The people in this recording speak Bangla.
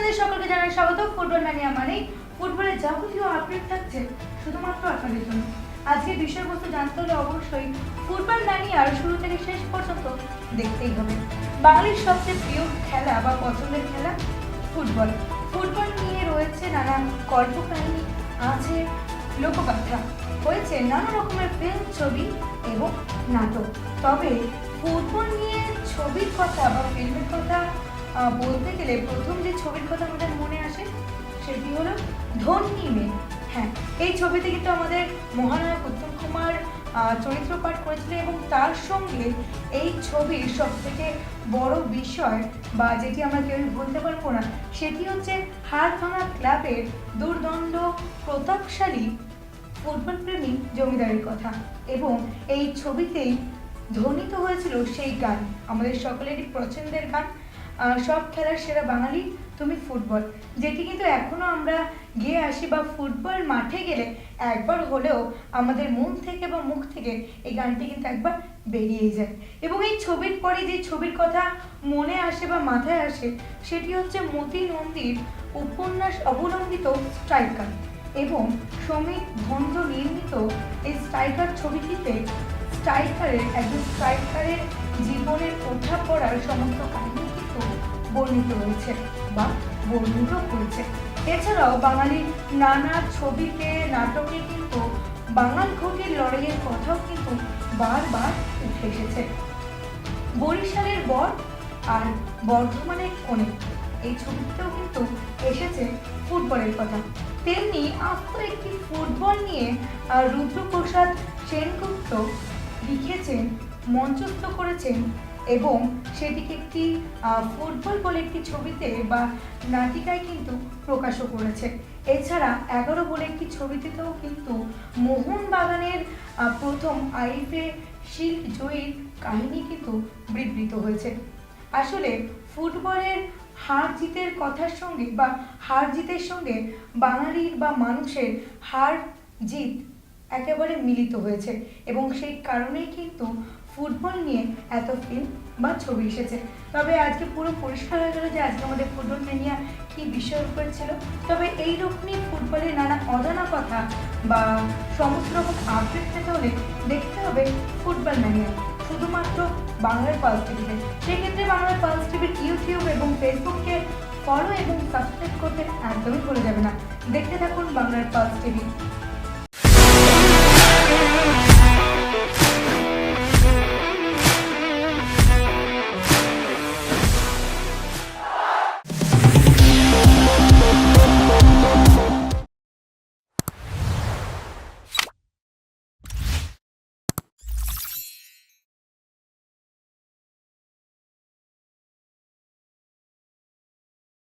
আপনাদের সকলকে জানাই স্বাগত। ফুটবল ম্যানিয়া মানেই ফুটবলের যাবতীয় আপডেট থাকছে শুধুমাত্র আপনাদের জন্য। আজকে বিষয়বস্তু জানতে হলে অবশ্যই ফুটবল ম্যানিয়ার শুরু থেকে শেষ পর্যন্ত দেখতেই হবে। বাঙালির সবচেয়ে প্রিয় খেলা বা পছন্দের খেলা ফুটবল। ফুটবল নিয়ে রয়েছে নানা কল্পকাহিনী, আছে লোকগাথা, হয়েছে নানা রকমের ফিল্ম, ছবি এবং নাটক। তবে ফুটবল নিয়ে ছবির কথা বা ফিল্মের কথা বলতে গেলে প্রথম যে ছবির কথা আমাদের মনে আসে সেটি হলো ধোনি মেয়ে। হ্যাঁ, এই ছবিতে কিন্তু আমাদের মহানায়ক উত্তম কুমার চরিত্র পাঠ করেছিলেন এবং তার সঙ্গে এই ছবির সব থেকে বড় বিষয় বা যেটি আমরা কেউ বলতে পারবো না সেটি হচ্ছে হাড়ভাঙা ক্লাবের দুর্দণ্ড প্রতাপশালী ফুটবল প্রেমী জমিদারের কথা। এবং এই ছবিতেই ধ্বনিত হয়েছিল সেই গান, আমাদের সকলেরই পছন্দের গান, সব খেলার সেরা বাঙালি তুমি ফুটবল, যেটি কিন্তু এখনো আমরা গিয়ে আসি বা ফুটবল মাঠে গেলে একবার হলেও আমাদের মন থেকে বা মুখ থেকে এই গানটি কিন্তু একবার বেরিয়ে যায়। এবং এই ছবির পরে যে ছবির কথা মনে আসে বা মাথায় আসে সেটি হচ্ছে মতি নন্দীর উপন্যাস অবলম্বিত স্ট্রাইকার এবং সমীর ভঞ্জ নির্মিত এই স্ট্রাইকার ছবিটিতে একজন স্ট্রাইকারের জীবনের ওঠা পড়ার সমস্ত কাহিনী কিন্তু বর্ণিত হয়েছে বা বর্ণিত হয়েছে। এছাড়াও বাঙালির নানা ছবিতে নাটকে কিন্তু বাঙাল ঘটির লড়াইয়ের কথাও কিন্তু বারবার উঠে এসেছে। বরিশালের বর আর বর্ধমানের কনে, এই ছবিতেও কিন্তু এসেছে ফুটবলের কথা। তেমনি আস্ত একটি ফুটবল নিয়ে রুদ্রপ্রসাদ সেনগুপ্ত লিখেছেন, মঞ্চস্থ করেছেন এবং সেটিকে একটি ফুটবল বলে একটি ছবিতে বা নাটিকায় কিন্তু প্রকাশও করেছে। এছাড়া 11 বলে একটি ছবিতেও কিন্তু মোহনবাগানের প্রথম আইএফএ শিল্ড জয়ীর কাহিনী কিন্তু বিবৃত হয়েছে। আসলে ফুটবলের হার জিতের কথার সঙ্গে বা হার জিতের সঙ্গে বাঙালির বা মানুষের হার জিত একেবারে মিলিত হয়েছে এবং সেই কারণেই কিন্তু ফুটবল নিয়ে এত ফিল্ম বা ছবি এসেছে। তবে আজকে পুরো পরিষ্কার হয়ে গেল যে আজকে আমাদের ফুটবল ম্যানিয়া কি বিষয়ের উপর ছিল। তবে এইরকমই ফুটবলের নানা অজানা কথা বা সমস্ত রকম আপডেট পেতে হলে দেখতে হবে ফুটবল ম্যানিয়া শুধুমাত্র বাংলার পালস টিভিতে। সেক্ষেত্রে বাংলার পালস টিভির ইউটিউব এবং ফেসবুককে ফলো এবং সাবস্ক্রাইব করতে একদমই ভুলে যাবে না। দেখতে থাকুন বাংলার পালস টিভি।